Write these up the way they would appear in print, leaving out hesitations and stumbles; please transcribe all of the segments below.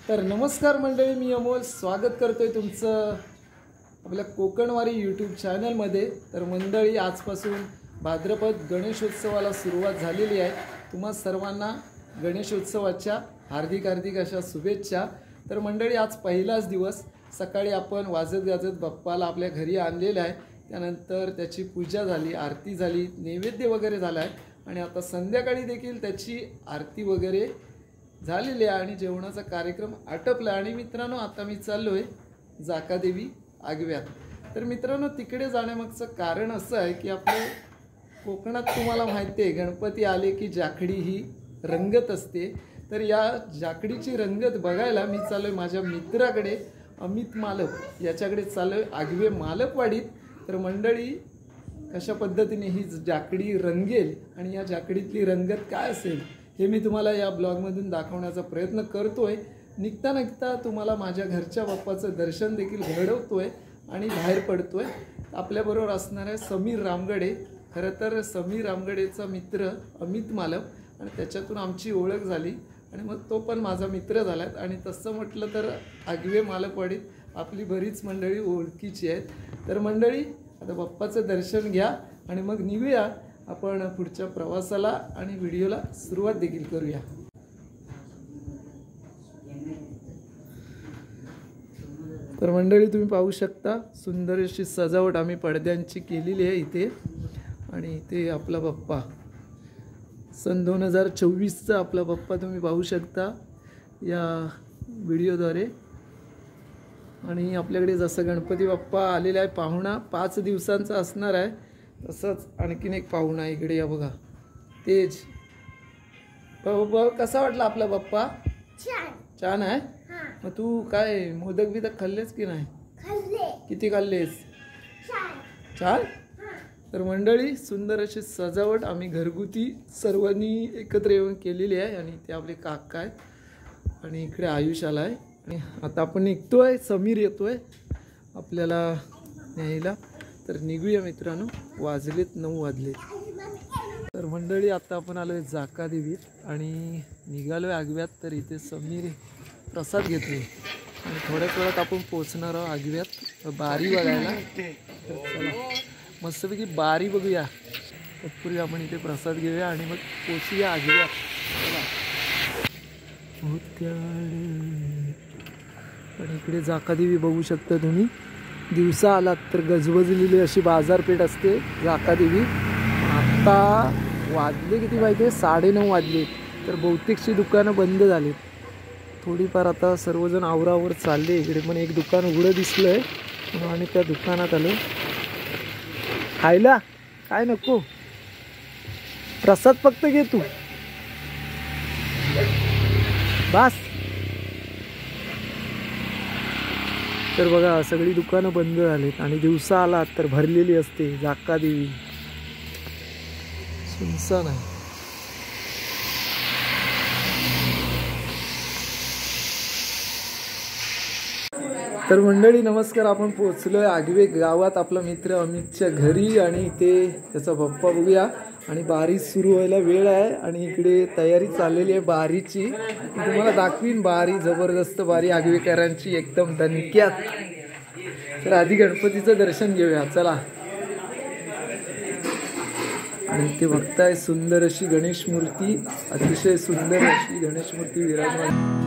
तर नमस्कार मंडळी, मी अमोल स्वागत करतोय तुमचं आपल्या कोकणवारी यूट्यूब चॅनलमध्ये। तर मंडळी, आजपासून भाद्रपद गणेशोत्सवाला सुरुवात झालेली आहे। तुम्हा सर्वांना गणेशोत्सवाच्या हार्दिक हार्दिक अशा शुभेच्छा। तर मंडळी, आज पहिलाच दिवस। सकाळी आपण वाजत गाजत बाप्पाला आपल्या घरी आणलेला आहे, त्यानंतर त्याची पूजा झाली, आरती झाली, नैवेद्य वगैरे झाला आहे आणि आता संध्याकाळी देखील त्याची आरती वगैरे झालेली आहे आणि जेवणाचा कार्यक्रम आटपला। आणि मित्रांनो, आता मी चाललोय जाकादेवी आगव्यात। तर मित्रांनो, तिकडे जाण्यामागचं कारण असं आहे की आपल्या कोकणात तुम्हाला माहिती आहे, गणपती आले की जाखडी ही रंगत असते। तर या जाखडीची रंगत बघायला मी चाललोय माझ्या मित्राकडे, अमित मालक याच्याकडे चाललोय, आगवे मालकवाडीत। तर मंडळी, कशा पद्धतीने ही जाखडी रंगेल आणि या जाखडीतली रंगत काय असेल हे मी तुम्हाला या ब्लॉगमधून दाखवण्याचा प्रयत्न करतोय। निघता निघता तुम्हाला माझ्या घरच्या बाप्पाचं दर्शन देखील घडवतोय आणि बाहेर पडतोय। आपल्याबरोबर असणार आहे समीर रामगडे। खरं तर समीर रामगडेचा मित्र अमित मालक आणि त्याच्यातून आमची ओळख झाली आणि मग तो पण माझा मित्र झालात। आणि तसं म्हटलं तर आगवे मालकवाडीत आपली बरीच मंडळी ओळखीची आहेत। तर मंडळी, आता बाप्पाचं दर्शन घ्या आणि मग निघूया आपण पुढच्या प्रवासाला आणि व्हिडिओला सुरुवात देखील करूया। तर मंडळी, तुम्ही पाहू शकता सुंदर अशी सजावट आम्ही पडद्यांची केलेली आहे इथे। आणि इथे आपला बाप्पा सन 2024चा आपला बाप्पा तुम्ही पाहू शकता या व्हिडिओद्वारे। आणि आपल्याकडे जसं गणपती बाप्पा आलेला आहे, पाहुणा 5 दिवसांचा असणार आहे, तसंच आणखीन एक पाहुणा इकडे या बघा, तेज। कसा वाटला आपला बाप्पा? छान आहे। मग तू काय मोदक बिदक खाल्लेस की नाही? किती खाल्लेस? 4। तर मंडळी, सुंदर अशी सजावट आम्ही घरगुती सर्वांनी एकत्र येऊन केलेली आहे। आणि ते आपले काका आहेत आणि इकडे आयुष आला आहे आणि आता आपण निघतोय, समीर येतोय आपल्याला न्यायला। तर निघूया मित्रांनो, वाजलेत 9 वाजले। तर मंडळी, आता आपण आलोय जाकादेवीत आणि निघालोय आगव्यात। तर इथे समीर प्रसाद घेतोय आणि थोड्याच वेळात आपण पोचणार आहोत आगव्यात बारी बघायला। तर चला मस्तपैकी बारी बघूया, तत्पूर्वी आपण इथे प्रसाद घेऊया आणि मग पोचूया आगव्यात। चला। पण इकडे जाकादेवी बघू शकता तुम्ही, दिवसा आलात तर गजबजलेली अशी बाजारपेठ असते जाकादेवी। आता वाजले किती माहिती आहे? 9:30 वाजले। तर बहुतेकशी दुकानं बंद झालीत, थोडीफार आता सर्वजण आवरावर चालले। इकडे पण एक दुकान उघडं दिसलंय म्हणून आणि त्या दुकानात आलो। खायला काय नको, प्रसाद फक्त घे तू बस। तर बघा, सगळी दुकानं बंद झालीत आणि दिवसा आलात तर भरलेली असते जाकादेवी, सुनसान आहे। तर मंडळी नमस्कार, आपण पोहोचलोय आगवे गावात आपला मित्र अमितच्या घरी आणि इथे त्याचा बाप्पा बघूया। आणि बारी सुरू व्हायला वेळ आहे आणि इकडे तयारी चाललेली आहे बारीची। तुम्हाला दाखवीन बारी, जबरदस्त बारी आगवेकरांची, एकदम दणक्यात। तर आधी गणपतीचं दर्शन घेऊया, चला। आणि ते बघताय सुंदर अशी गणेश मूर्ती, अतिशय सुंदर अशी गणेश मूर्ती विराजमान।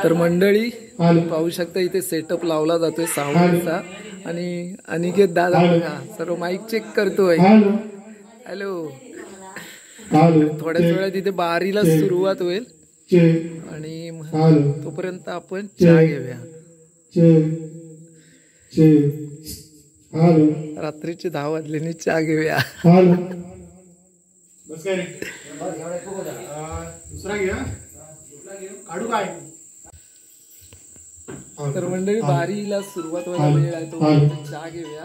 तर मंडळी, पाहू शकता इथे सेटअप लावला जातोय साऊंडचा आणि अनिकेत दादा बघा सर्व माईक चेक करतोय। हॅलो। थोड्याच वेळात इथे बारीला सुरुवात होईल आणि तोपर्यंत आपण चहा घेऊया। रात्रीचे 10 वाजले, चहा घेऊया। तर मंडळी, बारीला सुरुवात व्हायला वेळ आहे, तो चहा घेऊया।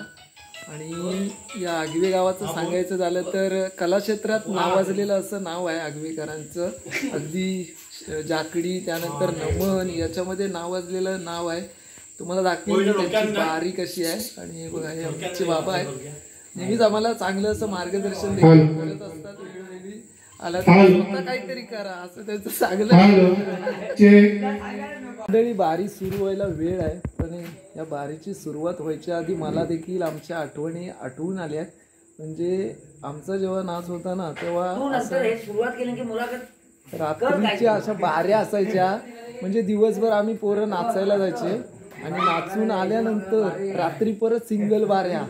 आणि या आगवे गावाचं सांगायचं झालं तर कलाक्षेत्रात नावाजलेलं असं नाव आहे आगवेकरांचं. अगदी जाकडी त्यानंतर नमन याच्यामध्ये नावाजलेलं नाव आहे. तुम्हाला दाखवेल त्यांची बारी कशी आहे. आणि बघा हे आमचे बाबा आहेत, नेहमीच आम्हाला चांगलं असं मार्गदर्शन करत असतात. वेळोवेळी आला तर काहीतरी करा असं त्यांचं चांगलं. मंडळी बारी सुरू व्हायला वेळ आहे, पण या बारीची सुरुवात व्हायच्या आधी मला देखील आमच्या आठवणी आठवून आल्या. म्हणजे आमचा जेव्हा नाच होता ना तेव्हा रात्रीच्या अशा बाऱ्या असायच्या. म्हणजे दिवसभर आम्ही पोरं नाचायला जायचे आणि नाचून आल्यानंतर रात्री परत सिंगल बाऱ्या,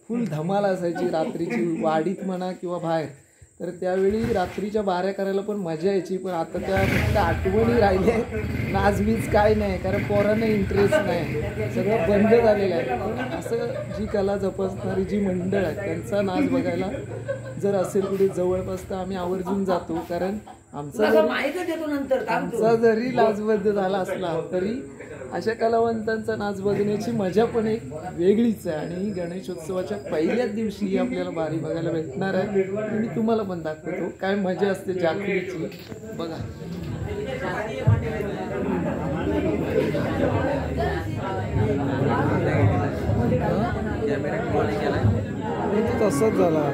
फुल धमाल असायची रात्रीची वाडीत म्हणा किंवा बाहेर. तर त्यावेळी रात्रीच्या बाऱ्या करायला पण मजा यायची. पण आता त्या फक्त आठवणी राहिल्या, नाचबीज काय नाही, कारण पोरांना इंटरेस्ट नाही, सगळं बंद झालेलं आहे. पण असं जी कला जपसणारी जी मंडळ आहे त्यांचा नाच बघायला जर असेल कुठे जवळपास तर आम्ही आवर्जून जातो. कारण आमचा जरी नाच बंद झाला असला तरी अशा कलावंतांचा नाच बघण्याची मजा पण एक वेगळीच आहे. आणि गणेशोत्सवाच्या पहिल्याच दिवशी आपल्याला बारी बघायला भेटणार आहे. मी तुम्हाला पण दाखवतो काय मजा असते जाकरीची. बघा तसंच झाला.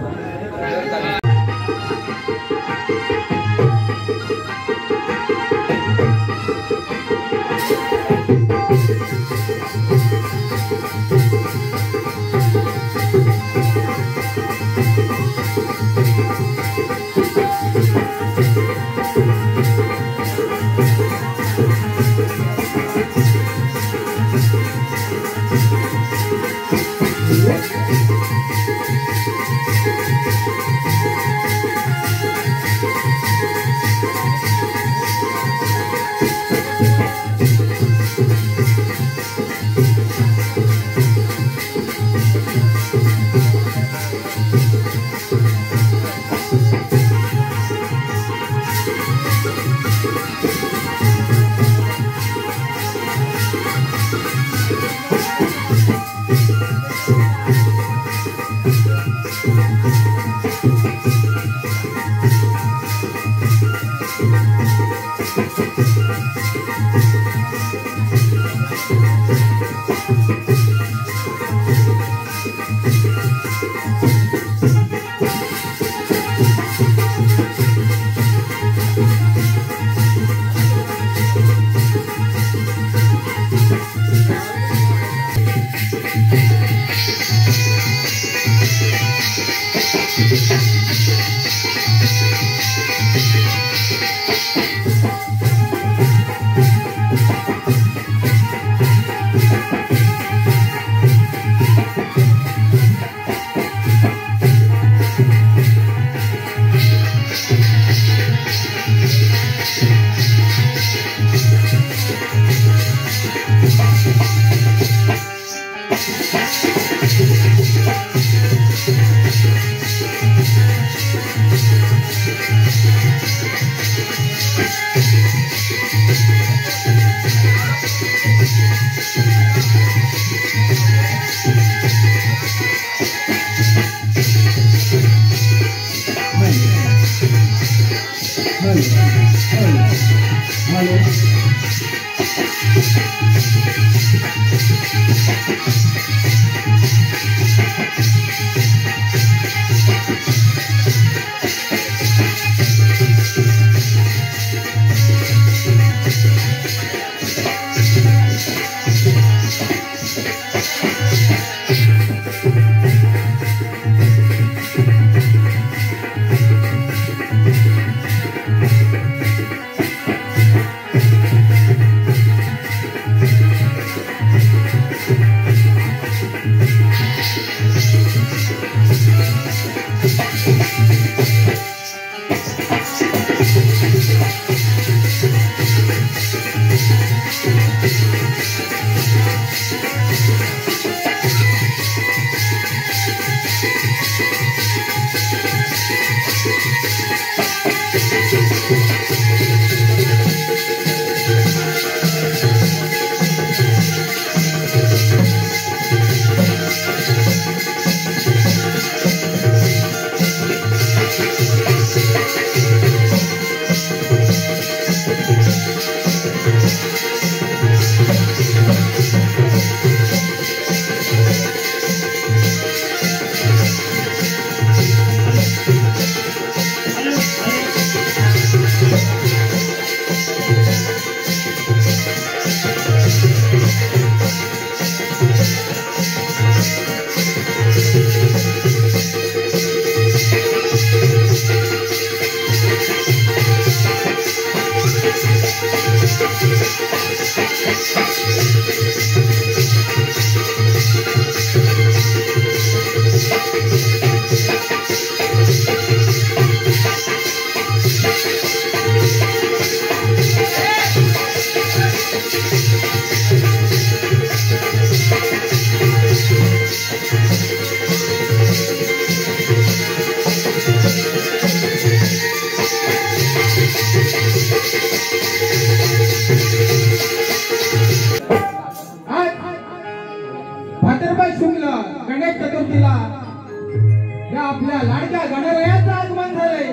आपल्या लाडक्या गणरायाचं आगमन झालंय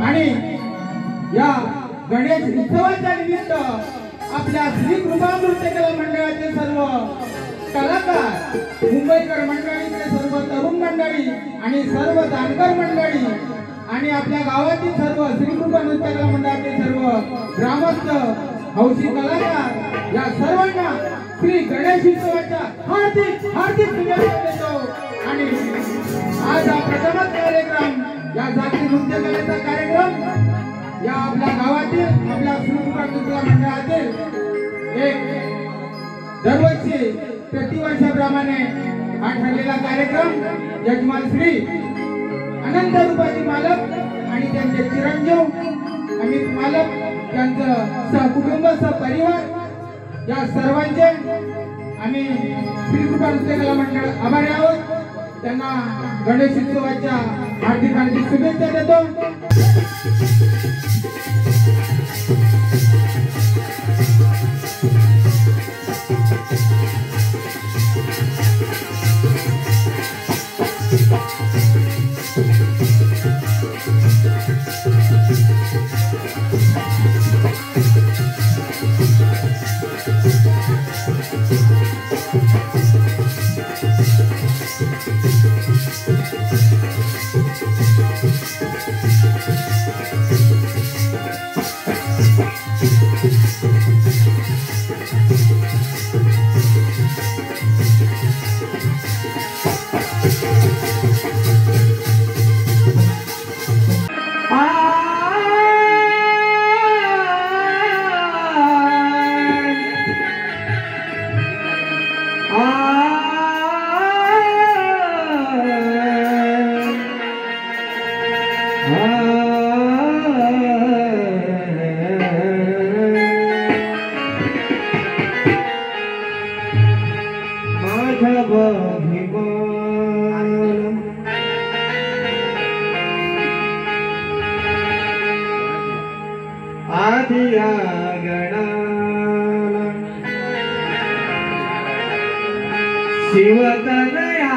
आणि या गणेश उत्सवाच्या निमित्त आपल्या श्री कृपा नृत्य कला मंडळाचे सर्व कलाकार, मुंबईकर मंडळीचे सर्व तरुण मंडळी आणि सर्व जाणकार मंडळी आणि आपल्या गावातील सर्व श्री कृपा नृत्य कला मंडळाचे सर्व ग्रामस्थ, हौशी कलाकार या सर्वांना श्री गणेश उत्सवाच्या हार्दिक हार्दिक शुभेच्छा देतो। आणि आज हा प्रथमच कार्यक्रम, या जाती नृत्य कलेचा कार्यक्रम या आपल्या गावातील आपल्या श्री कृपा नृत्य मंडळातील एक दरवर्षी प्रतिवर्षाप्रमाणे हा ठरलेला कार्यक्रम यजमान श्री अनंत रूपाची मालक आणि त्यांचे चिरंजीव अमित मालक, त्यांचं सहकुटुंब सहपरिवार या सर्वांचे आम्ही श्री कृपा नृत्य कला मंडळ आभारी आहोत। त्यांना गणेश उत्सवाच्या हार्दिक हार्दिक शुभेच्छा देतो। आदिया गणाला शिवतनयाला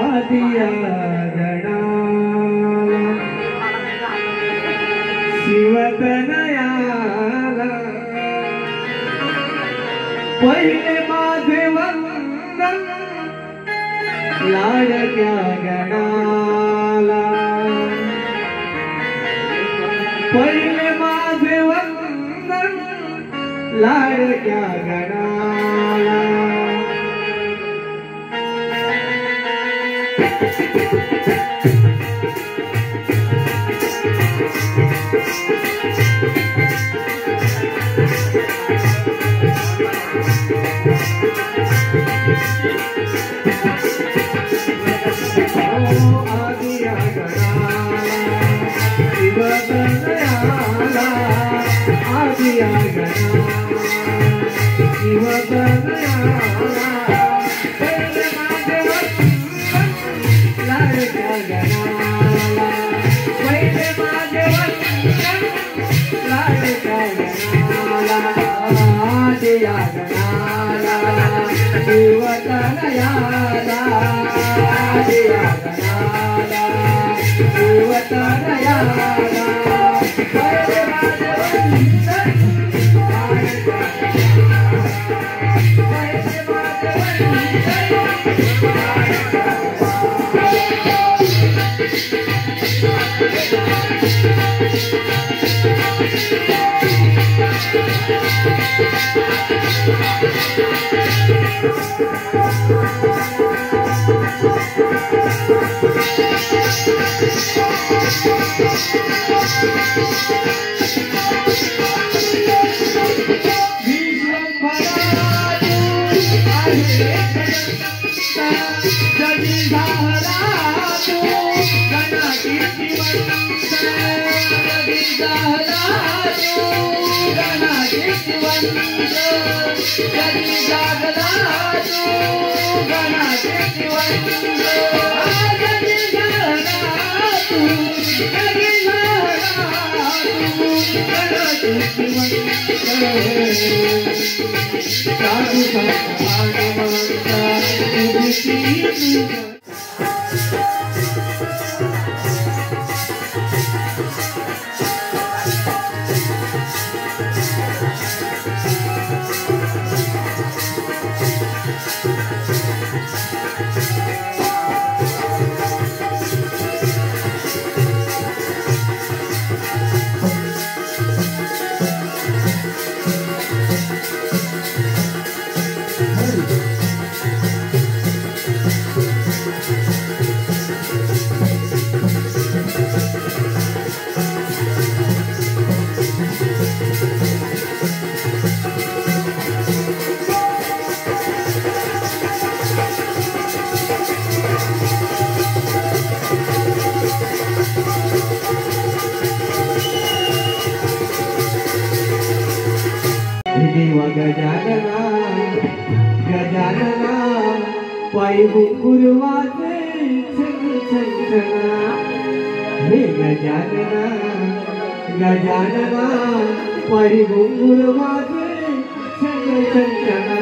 आदिया गणाला शिवतनयाला पहिले माझे वंदन लाडक्या गणाला, पहिले माझे वंदन लाडक्या गणाला। आदिया गणाला शिवतनयाला, आदिया गणाला शिवतनयाला, पहिले माझे वंदन लाडक्या गणाला, पहिले माझे वंदन लाडक्या गणाला। आदिया गणाला शिवतनयाला, आदिया गणाला शिवतनयाला, पहिले माझे वंदन लाडक्या गणाला, पहिले माझे वंदन लाडक्या साधू भगवानवंता तुझी देवा गजानना गजानना पायी गुरुवाचे छन छना हे गजानना गजानना पायी गुरुवाचे छन छना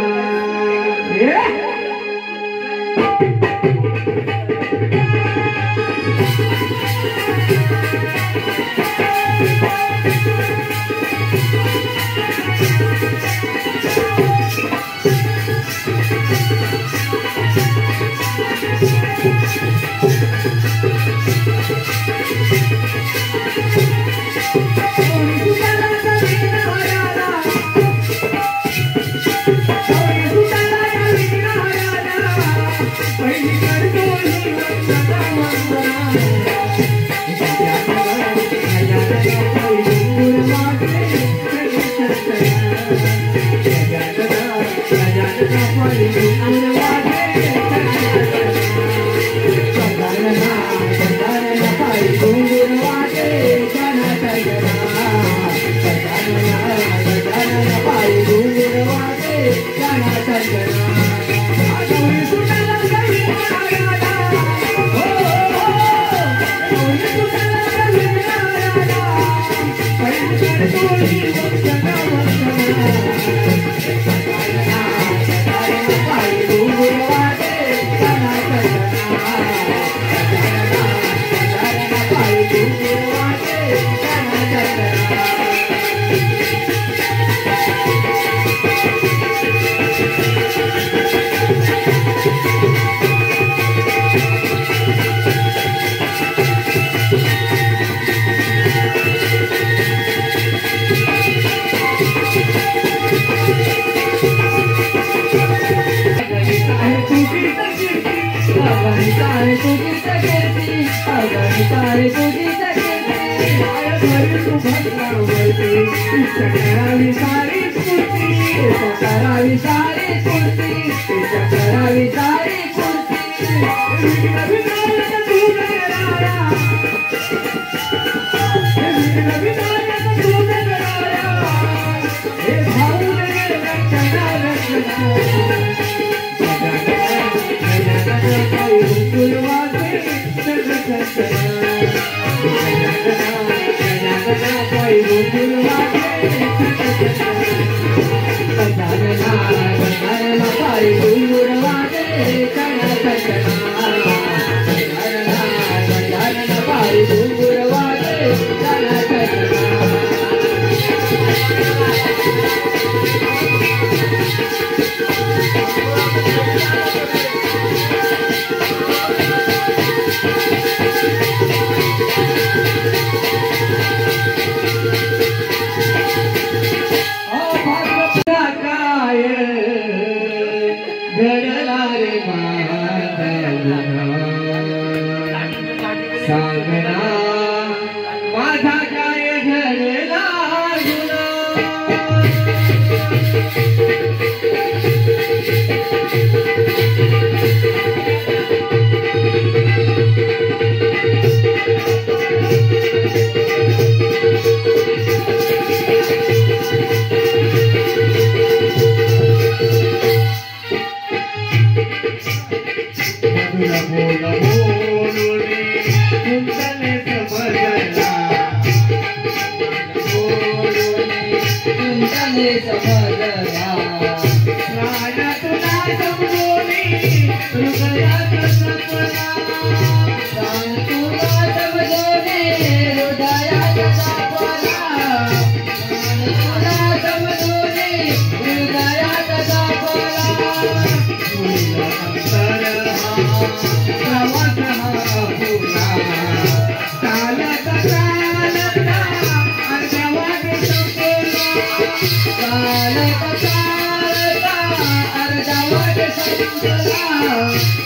अर्धवट संपला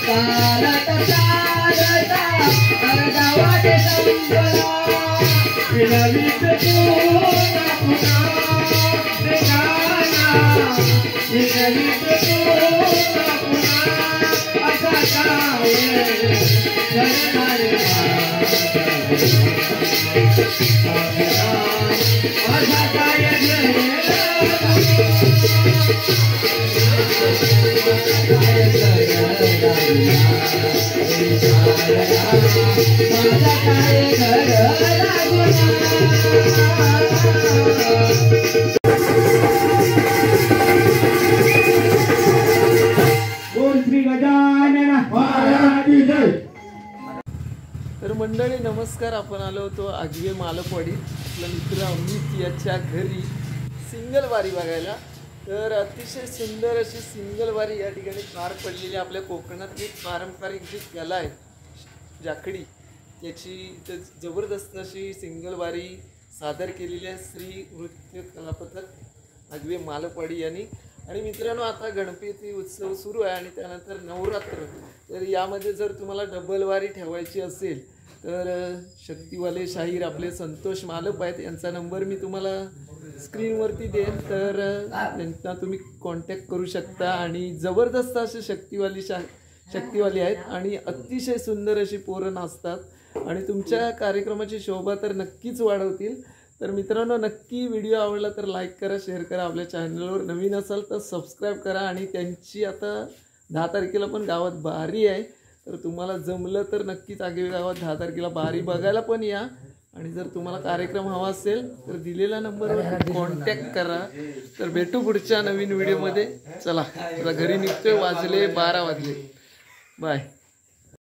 चालत चालता अर्धवट संपला विलवित पुन्हा पुन्हा ठिकाणा विलवित पुन्हा पुन्हा असा काय घडणार असा काय तर मंडळी नमस्कार. आपण आलो होतो आगवे मालकवाडी आपला मित्र अमित याच्या घरी सिंगल वारी बघायला. तर अतिशय सुंदर अशी सिंगल वारी या ठिकाणी पार पडलेली. आपल्या कोकणातली पारंपरिक जी कला आहे जाखडी याची जबरदस्त अशी सिंगल वारी सादर केलेली आहे श्री नृत्य कला पथक आगवे मालकवाडी यांनी. आणि मित्रांनो आता गणपती उत्सव सुरू आहे आणि त्यानंतर नवरात्र. तर यामध्ये जर तुम्हाला डबल वारी ठेवायची असेल तर शक्तिवाले शाहीर आपले संतोष मालप आहेत, यांचा नंबर मी तुम्हाला स्क्रीनवरती देईन. तर त्यांना तुम्ही कॉन्टॅक्ट करू शकता. आणि जबरदस्त असे शक्तिवाली आहेत आणि अतिशय सुंदर अशी पोरं नाचतात आणि तुमच्या कार्यक्रमाची शोभा तर नक्कीच वाढवतील. तर मित्रांनो नक्की व्हिडिओ आवडला तर लाईक करा, शेअर करा. आपल्या चॅनलवर नवीन असाल तर सबस्क्राईब करा. आणि त्यांची आता 10 तारखेला पण गावात बारी आहे, तर तुम्हाला जमलं तर नक्कीच आगवे गावात 10 तारखेला बारी बघायला पण या. आणि जर तुम्हाला कार्यक्रम हवा असेल तर दिलेल्या नंबरवर कॉन्टॅक्ट करा. तर भेटू पुढच्या नवीन व्हिडिओमध्ये. चला आता घरी निघतोय, वाजले 12 वाजले. बाय.